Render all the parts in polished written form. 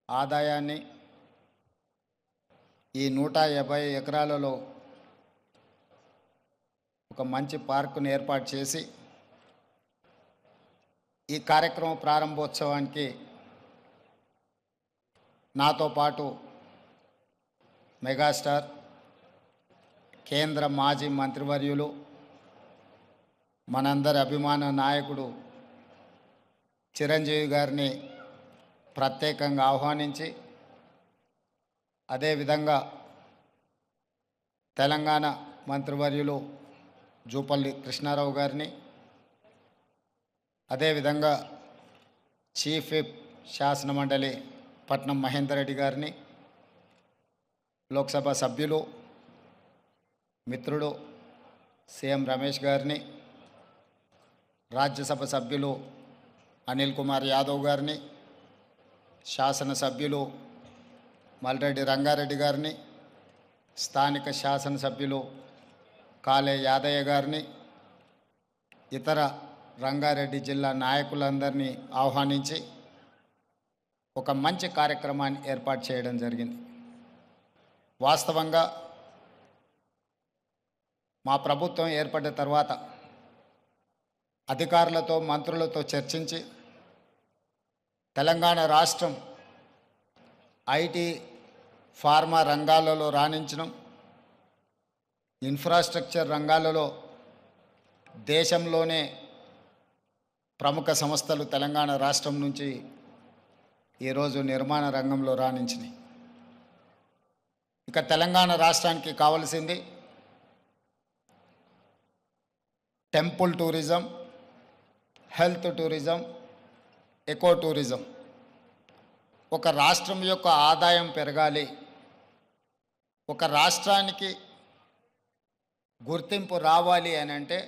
ఆదాయాన్ని ఈ 150 ఎకరాలలో ఒక మంచి పార్కును ఏర్పాటు చేసి ఈ కార్యక్రమ ప్రారంభోత్సవానికి నాతో పాటు మెగాస్టార్ కేంద్ర మాజీ మంత్రివర్యులు మనందరి అభిమాన నాయకుడు చిరంజీవి గారిని ప్రత్యేకంగా ఆహ్వానించి అదేవిధంగా తెలంగాణ మంత్రివర్యులు జూపల్లి కృష్ణారావు గారిని అదేవిధంగా చీఫ్ విప్ శాసనమండలి పట్నం మహేందర్ రెడ్డి గారిని లోక్సభ సభ్యులు మిత్రుడు సీఎం రమేష్ గారిని రాజ్యసభ సభ్యులు అనిల్ కుమార్ యాదవ్ గారిని శాసనసభ్యులు మల్రెడ్డి రంగారెడ్డి గారిని స్థానిక శాసనసభ్యులు కాలే యాదయ్య గారిని ఇతర రంగారెడ్డి జిల్లా నాయకులందరినీ ఆహ్వానించి ఒక మంచి కార్యక్రమాన్ని ఏర్పాటు చేయడం జరిగింది. వాస్తవంగా మా ప్రభుత్వం ఏర్పడిన తర్వాత అధికారులతో మంత్రులతో చర్చించి తెలంగాణ రాష్ట్రం ఐటీ ఫార్మా రంగాలలో రాణించడం, ఇన్ఫ్రాస్ట్రక్చర్ రంగాలలో దేశంలోనే ప్రముఖ సంస్థలు తెలంగాణ రాష్ట్రం నుంచి ఈరోజు నిర్మాణ రంగంలో రాణించినాయి. ఇక తెలంగాణ రాష్ట్రానికి కావలసింది temple tourism, health tourism, eco tourism. ఒక రాష్ట్రం యొక్క ఆదాయం పెరగాలి, ఒక రాష్ట్రానికి గుర్తింపు రావాలి అని అంటే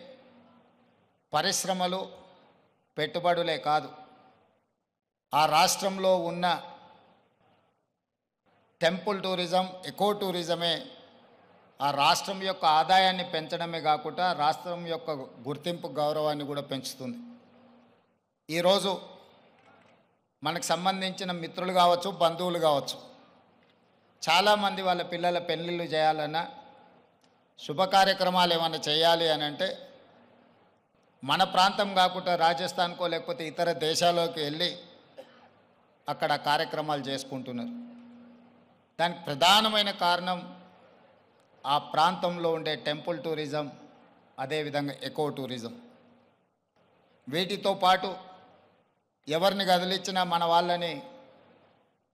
పరిశ్రమలు, పెట్టుబడులే కాదు, ఆ రాష్ట్రంలో ఉన్న టెంపుల్ టూరిజం, ఎకో టూరిజమే ఆ రాష్ట్రం యొక్క ఆదాయాన్ని పెంచడమే కాకుండా రాష్ట్రం యొక్క గుర్తింపు గౌరవాన్ని కూడా పెంచుతుంది. ఈరోజు మనకు సంబంధించిన మిత్రులు కావచ్చు, బంధువులు కావచ్చు, చాలామంది వాళ్ళ పిల్లల పెళ్ళిళ్ళు చేయాలన్నా, శుభ కార్యక్రమాలు ఏమైనా చేయాలి అని అంటే మన ప్రాంతం కాకుండా రాజస్థాన్కో లేకపోతే ఇతర దేశాల్లోకి వెళ్ళి అక్కడ కార్యక్రమాలు చేసుకుంటున్నారు. దానికి ప్రధానమైన కారణం ఆ ప్రాంతంలో ఉండే టెంపుల్ టూరిజం, అదేవిధంగా ఎకో టూరిజం. వీటితో పాటు ఎవరిని కదిలించినా మన వాళ్ళని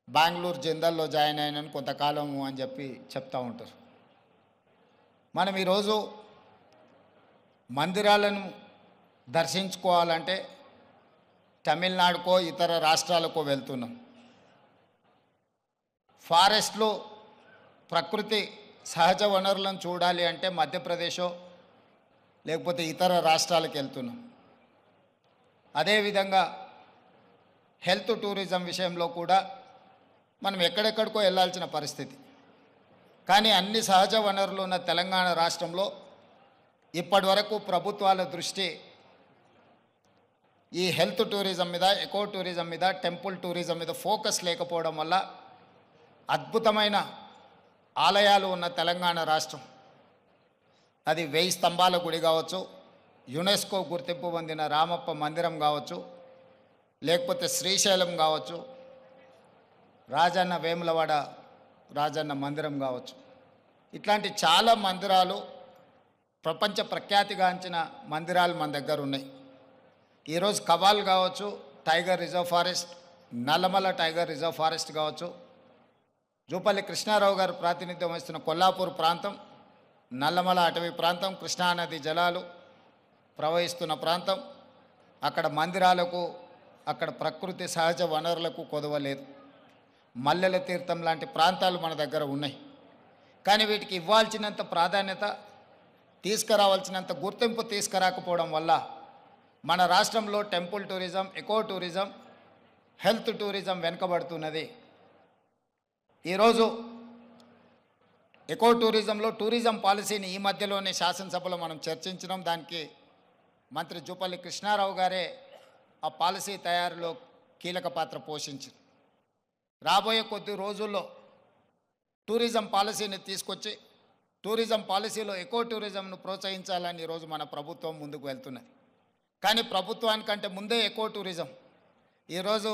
బెంగళూరు జిందాల్లో జాయిన్ అయినని కొంతకాలము అని చెప్పి చెప్తూ ఉంటారు. మనం ఈరోజు మందిరాలను దర్శించుకోవాలంటే తమిళనాడుకో ఇతర రాష్ట్రాలకో వెళ్తున్నాం. ఫారెస్ట్లో ప్రకృతి సహజ వనరులను చూడాలి అంటే మధ్యప్రదేశో లేకపోతే ఇతర రాష్ట్రాలకు వెళ్తున్నాం. అదేవిధంగా హెల్త్ టూరిజం విషయంలో కూడా మనం ఎక్కడెక్కడికో వెళ్ళాల్సిన పరిస్థితి. కానీ అన్ని సహజ వనరులు ఉన్న తెలంగాణ రాష్ట్రంలో ఇప్పటి వరకు ప్రభుత్వాల దృష్టి ఈ హెల్త్ టూరిజం మీద, ఎకో టూరిజం మీద, టెంపుల్ టూరిజం మీద ఫోకస్ లేకపోవడం వల్ల అద్భుతమైన ఆలయాలు ఉన్న తెలంగాణ రాష్ట్రం, అది 1000 స్తంభాల గుడి కావచ్చు, యునెస్కో గుర్తింపు పొందిన రామప్ప మందిరం కావచ్చు, లేకపోతే శ్రీశైలం కావచ్చు, రాజన్న వేములవాడ రాజన్న మందిరం కావచ్చు, ఇట్లాంటి చాలా మందిరాలు, ప్రపంచ ప్రఖ్యాతిగాంచిన మందిరాలు మన దగ్గర ఉన్నాయి. ఈరోజు కవాల్ కావచ్చు, tiger reserve forest, Nallamala tiger reserve forest కావచ్చు, జూపల్లి కృష్ణారావు గారు ప్రాతినిధ్యం వహిస్తున్న కొల్లాపూర్ ప్రాంతం, నల్లమల అటవీ ప్రాంతం, కృష్ణానది జలాలు ప్రవహిస్తున్న ప్రాంతం, అక్కడ మందిరాలకు, అక్కడ ప్రకృతి సహజ వనరులకు కొదవలేదు. మల్లెల తీర్థం లాంటి ప్రాంతాలు మన దగ్గర ఉన్నాయి. కానీ వీటికి ఇవ్వాల్సినంత ప్రాధాన్యత, తీసుకురావాల్సినంత గుర్తింపు తీసుకురాకపోవడం వల్ల మన రాష్ట్రంలో temple tourism, eco tourism, health tourism వెనుకబడుతున్నది. ఈరోజు ఎకో టూరిజంలో టూరిజం పాలసీని ఈ మధ్యలోనే శాసనసభలో మనం చర్చించడం, దానికి మంత్రి జూపల్లి కృష్ణారావు గారే ఆ పాలసీ తయారీలో కీలక పాత్ర పోషించారు. రాబోయే కొద్ది రోజుల్లో టూరిజం పాలసీని తీసుకొచ్చి టూరిజం పాలసీలో ఎకో టూరిజంను ప్రోత్సహించాలని ఈరోజు మన ప్రభుత్వం ముందుకు వెళ్తున్నది. కానీ ప్రభుత్వానికంటే ముందే ఎకో టూరిజం ఈరోజు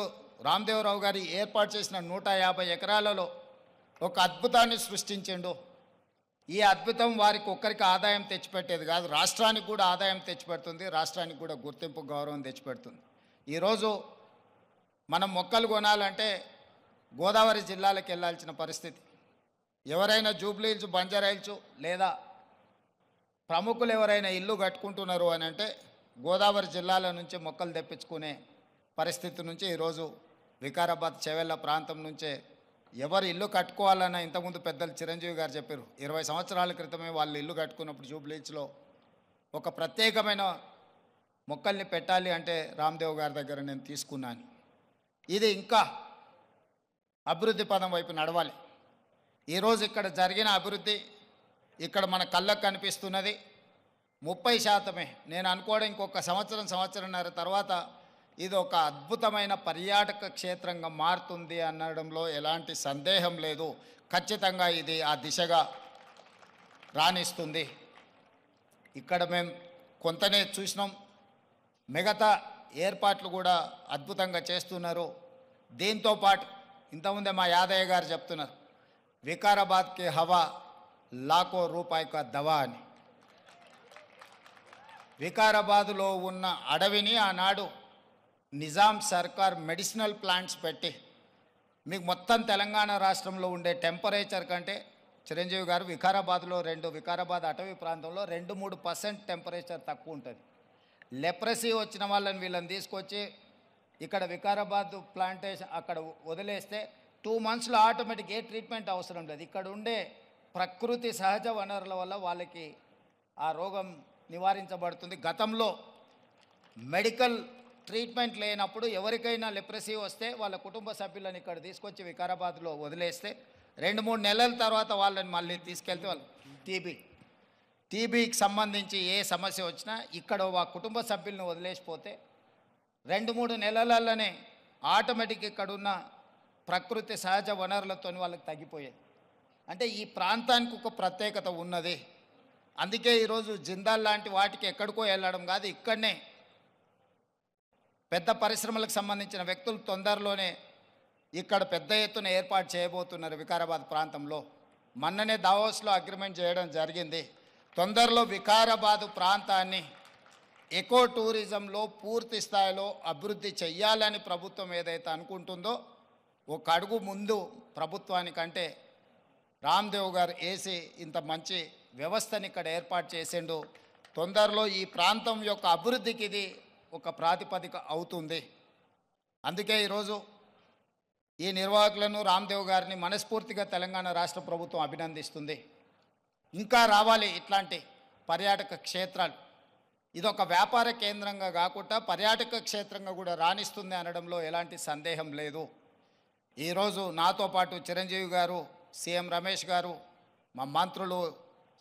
రామదేవరావు గారి ఏర్పాటు చేసిన 150 ఎకరాలలో ఒక అద్భుతాన్ని సృష్టించిండు. ఈ అద్భుతం వారికి ఒక్కరికి ఆదాయం తెచ్చిపెట్టేది కాదు, రాష్ట్రానికి కూడా ఆదాయం తెచ్చిపెడుతుంది, రాష్ట్రానికి కూడా గుర్తింపు గౌరవం తెచ్చిపెడుతుంది. ఈరోజు మనం మొక్కలు కొనాలంటే గోదావరి జిల్లాలకు వెళ్ళాల్సిన పరిస్థితి. ఎవరైనా జూబ్లీ హిల్స్, బంజారా హిల్స్ లేదా ప్రముఖులు ఎవరైనా ఇల్లు కట్టుకుంటున్నారు అని అంటే గోదావరి జిల్లాల నుంచి మొక్కలు తెప్పించుకునే పరిస్థితి నుంచి ఈరోజు వికారాబాద్ చెవెళ్ళ ప్రాంతం నుంచే ఎవరు ఇల్లు కట్టుకోవాలన్నా ఇంతకుముందు పెద్దలు చిరంజీవి గారు చెప్పారు, 20 సంవత్సరాల క్రితమే వాళ్ళు ఇల్లు కట్టుకున్నప్పుడు జూబ్లీ హిల్స్లో ఒక ప్రత్యేకమైన మొక్కల్ని పెట్టాలి అంటే రామ్దేవ్ గారి దగ్గర నేను తీసుకున్నాను. ఇది ఇంకా అభివృద్ధి పదం వైపు నడవాలి. ఈరోజు ఇక్కడ జరిగిన అభివృద్ధి ఇక్కడ మన కళ్ళకు కనిపిస్తున్నది 30%. నేను అనుకోవడం ఇంకొక సంవత్సరంన్నర తర్వాత ఇది ఒక అద్భుతమైన పర్యాటక క్షేత్రంగా మారుతుంది అనడంలో ఎలాంటి సందేహం లేదు. ఖచ్చితంగా ఇది ఆ దిశగా రాణిస్తుంది. ఇక్కడ మేము కొంతనే చూసినాం, మిగతా ఏర్పాట్లు కూడా అద్భుతంగా చేస్తున్నారు. దీంతో పాటు ఇంతకుముందే మా యాదయ్య గారు చెప్తున్నారు, వికారాబాద్కి హవా లాఖో రూపాయి కా దవా అని. వికారాబాదులో ఉన్న అడవిని ఆనాడు నిజాం సర్కార్ మెడిసినల్ ప్లాంట్స్ పెట్టి మీకు మొత్తం తెలంగాణ రాష్ట్రంలో ఉండే టెంపరేచర్ కంటే చిరంజీవి గారు వికారాబాద్లో వికారాబాద్ అటవీ ప్రాంతంలో 2-3% టెంపరేచర్ తక్కువ ఉంటుంది. లెప్రసీ వచ్చిన వాళ్ళని వీళ్ళని తీసుకొచ్చి ఇక్కడ వికారాబాద్ ప్లాంటేషన్ అక్కడ వదిలేస్తే 2 monthsలో ఆటోమేటిక్ ఏ ట్రీట్మెంట్ అవసరం లేదు. ఇక్కడ ఉండే ప్రకృతి సహజ వనరుల వల్ల వాళ్ళకి ఆ రోగం నివారించబడుతుంది. గతంలో మెడికల్ ట్రీట్మెంట్ లేనప్పుడు ఎవరికైనా లెప్రసీ వస్తే వాళ్ళ కుటుంబ సభ్యులను ఇక్కడ తీసుకొచ్చి వికారాబాద్లో వదిలేస్తే 2-3 నెలల తర్వాత వాళ్ళని మళ్ళీ తీసుకెళ్తే వాళ్ళు టీబీకి సంబంధించి ఏ సమస్య వచ్చినా ఇక్కడ ఆ కుటుంబ సభ్యులను వదిలేసిపోతే 2-3 నెలలలోనే ఆటోమేటిక్ ఇక్కడున్న ప్రకృతి సహజ వనరులతో వాళ్ళకి తగ్గిపోయేది. అంటే ఈ ప్రాంతానికి ఒక ప్రత్యేకత ఉన్నది. అందుకే ఈరోజు జిందాల్ లాంటి వాటికి ఎక్కడికో వెళ్ళడం కాదు, ఇక్కడనే పెద్ద పరిశ్రమలకు సంబంధించిన వ్యక్తులు తొందరలోనే ఇక్కడ పెద్ద ఎత్తున ఏర్పాటు చేయబోతున్నారు వికారాబాద్ ప్రాంతంలో. మొన్ననే దావోస్లో అగ్రిమెంట్ చేయడం జరిగింది. తొందరలో వికారాబాద్ ప్రాంతాన్ని ఎకో టూరిజంలో పూర్తి స్థాయిలో అభివృద్ధి చెయ్యాలని ప్రభుత్వం ఏదైతే అనుకుంటుందో ఒక అడుగు ముందు ప్రభుత్వానికంటే రామ్దేవ్ గారు వేసి ఇంత మంచి వ్యవస్థని ఇక్కడ ఏర్పాటు చేసిండు. తొందరలో ఈ ప్రాంతం యొక్క అభివృద్ధికి ఇది ఒక ప్రాతిపదిక అవుతుంది. అందుకే ఈరోజు ఈ నిర్వాహకులను రామ్దేవ్ గారిని మనస్ఫూర్తిగా తెలంగాణ రాష్ట్ర ప్రభుత్వం అభినందిస్తుంది. ఇంకా రావాలి ఇట్లాంటి పర్యాటక క్షేత్రాలు. ఇదొక వ్యాపార కేంద్రంగా కాకుండా పర్యాటక క్షేత్రంగా కూడా రాణిస్తుంది అనడంలో ఎలాంటి సందేహం లేదు. ఈరోజు నాతో పాటు చిరంజీవి గారు, సీఎం రమేష్ గారు, మా మంత్రులు,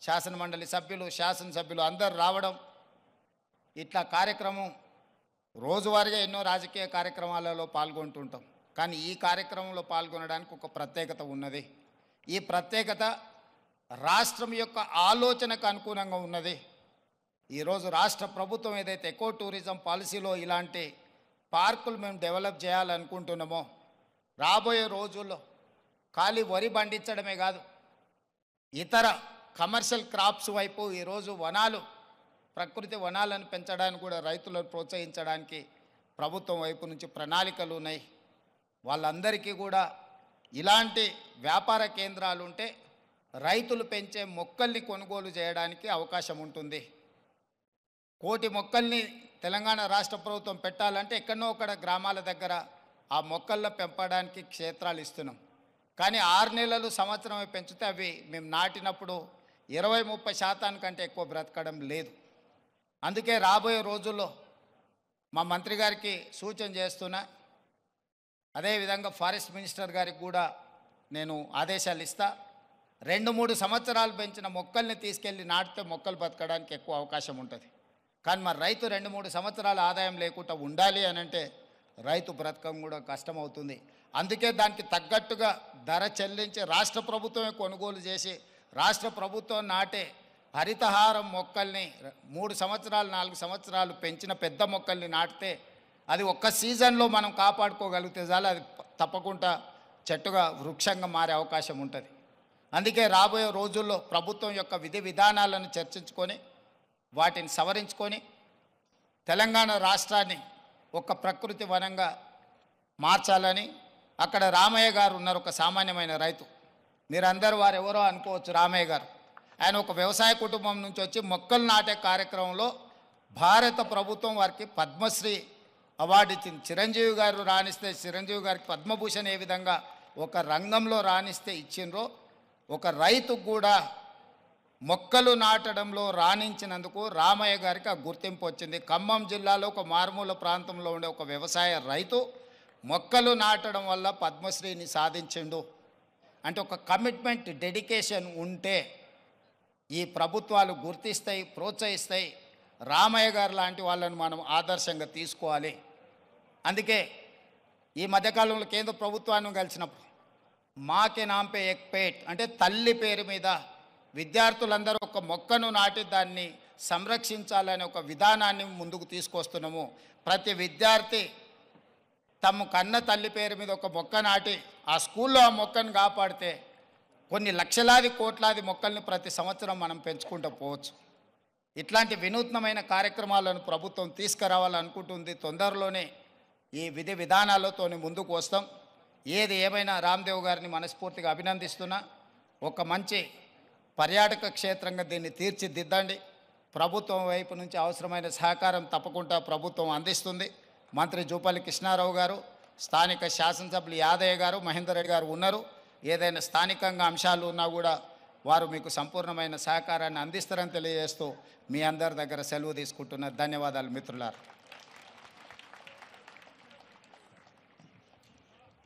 శాసనమండలి సభ్యులు, శాసనసభ్యులు అందరు రావడం, ఇట్లా కార్యక్రమం రోజువారీగా ఎన్నో రాజకీయ కార్యక్రమాలలో పాల్గొంటుంటాం. కానీ ఈ కార్యక్రమంలో పాల్గొనడానికి ఒక ప్రత్యేకత ఉన్నది. ఈ ప్రత్యేకత రాష్ట్రం యొక్క ఆలోచనకు అనుగుణంగా ఉన్నది. ఈరోజు రాష్ట్ర ప్రభుత్వం ఏదైతే ఎకో టూరిజం పాలసీలో ఇలాంటి పార్కులు మేము డెవలప్ చేయాలనుకుంటున్నామో రాబోయే రోజుల్లో ఖాళీ వరి పండించడమే కాదు, ఇతర కమర్షియల్ క్రాప్స్ వైపు ఈరోజు ప్రకృతి వనాలను పెంచడానికి కూడా రైతులను ప్రోత్సహించడానికి ప్రభుత్వం వైపు నుంచి ప్రణాళికలు ఉన్నాయి. వాళ్ళందరికీ కూడా ఇలాంటి వ్యాపార కేంద్రాలు ఉంటే రైతులు పెంచే మొక్కల్ని కొనుగోలు చేయడానికి అవకాశం ఉంటుంది. 1 కోటి మొక్కల్ని తెలంగాణ రాష్ట్ర ప్రభుత్వం పెట్టాలంటే ఎక్కడో ఒకడ గ్రామాల దగ్గర ఆ మొక్కలను పెంపడానికి క్షేత్రాలు ఇస్తున్నాం. కానీ 6 నెలలు సంవత్సరమే పెంచితే అవి మేము నాటినప్పుడు 20-30% కంటే ఎక్కువ బ్రతకడం లేదు. అందుకే రాబోయే రోజుల్లో మా మంత్రి గారికి సూచన చేస్తున్నా, అదేవిధంగా ఫారెస్ట్ మినిస్టర్ గారికి కూడా నేను ఆదేశాలు ఇస్తా. 2-3 సంవత్సరాలు పెంచిన మొక్కల్ని తీసుకెళ్ళి నాటితే మొక్కలు బతకడానికి ఎక్కువ అవకాశం ఉంటుంది. కానీ మరి రైతు 2-3 సంవత్సరాల ఆదాయం లేకుండా ఉండాలి అని అంటే రైతు బ్రతకం కూడా కష్టమవుతుంది. అందుకే దానికి తగ్గట్టుగా ధర చెల్లించి రాష్ట్ర ప్రభుత్వమే కొనుగోలు చేసి రాష్ట్ర ప్రభుత్వం నాటే హరితహారం మొక్కల్ని 3 సంవత్సరాలు 4 సంవత్సరాలు పెంచిన పెద్ద మొక్కల్ని నాటితే అది ఒక్క సీజన్లో మనం కాపాడుకోగలిగితే చాలు, అది తప్పకుండా చెట్టుగా వృక్షంగా మారే అవకాశం ఉంటుంది. అందుకే రాబోయే రోజుల్లో ప్రభుత్వం యొక్క విధి విధానాలను చర్చించుకొని వాటిని సవరించుకొని తెలంగాణ రాష్ట్రాన్ని ఒక ప్రకృతి వనంగా మార్చాలని. అక్కడ రామయ్య గారు ఉన్నారు, ఒక సామాన్యమైన రైతు. మీరందరూ వారు ఎవరో అనుకోవచ్చు. రామయ్య గారు ఆయన ఒక వ్యవసాయ కుటుంబం నుంచి వచ్చి మొక్కలు నాటే కార్యక్రమంలో భారత ప్రభుత్వం వారికి పద్మశ్రీ అవార్డు ఇచ్చింది. చిరంజీవి గారు రాణిస్తే చిరంజీవి గారికి పద్మభూషణ్ ఏ విధంగా ఒక రంగంలో రాణిస్తే ఇచ్చిండ్రో, ఒక రైతుకు కూడా మొక్కలు నాటడంలో రాణించినందుకు రామయ్య గారికి ఆ గుర్తింపు వచ్చింది. ఖమ్మం జిల్లాలో ఒక మారుమూల ప్రాంతంలో ఉండే ఒక వ్యవసాయ రైతు మొక్కలు నాటడం వల్ల పద్మశ్రీని సాధించిండు. అంటే ఒక కమిట్మెంట్, డెడికేషన్ ఉంటే ఈ ప్రభుత్వాలు గుర్తిస్తాయి, ప్రోత్సహిస్తాయి. రామయ్య గారు లాంటి వాళ్ళని మనం ఆదర్శంగా తీసుకోవాలి. అందుకే ఈ మధ్యకాలంలో కేంద్ర ప్రభుత్వాన్ని కలిసినప్పుడు మాకే నాంపే ఎక్ పేట్ అంటే తల్లి పేరు మీద విద్యార్థులందరూ ఒక మొక్కను నాటి దాన్ని సంరక్షించాలనే ఒక విధానాన్ని ముందుకు తీసుకొస్తున్నాము. ప్రతి విద్యార్థి తమ కన్న తల్లి పేరు మీద ఒక మొక్క నాటి ఆ స్కూల్లో ఆ మొక్కను కాపాడితే కొన్ని లక్షలాది కోట్లాది మొక్కల్ని ప్రతి సంవత్సరం మనం పెంచుకుంటూ పోవచ్చు. ఇట్లాంటి వినూత్నమైన కార్యక్రమాలను ప్రభుత్వం తీసుకురావాలనుకుంటుంది. తొందరలోనే ఈ విధి విధానాలతో ముందుకు వస్తాం. ఏది ఏమైనా రామ్దేవ్ గారిని మనస్ఫూర్తిగా అభినందిస్తున్నా. ఒక మంచి పర్యాటక క్షేత్రంగా దీన్ని తీర్చిదిద్దండి. ప్రభుత్వం వైపు నుంచి అవసరమైన సహకారం తప్పకుండా ప్రభుత్వం అందిస్తుంది. మంత్రి జూపల్లి కృష్ణారావు గారు, స్థానిక శాసనసభ్యులు యాదయ్య గారు, మహేందర్ రెడ్డి గారు ఉన్నారు. ఏదైనా స్థానికంగా అంశాలు ఉన్నా కూడా వారు మీకు సంపూర్ణమైన సహకారాన్ని అందిస్తారని తెలియజేస్తూ మీ అందరి దగ్గర సెలవు తీసుకుంటున్నారు. ధన్యవాదాలు మిత్రులారా.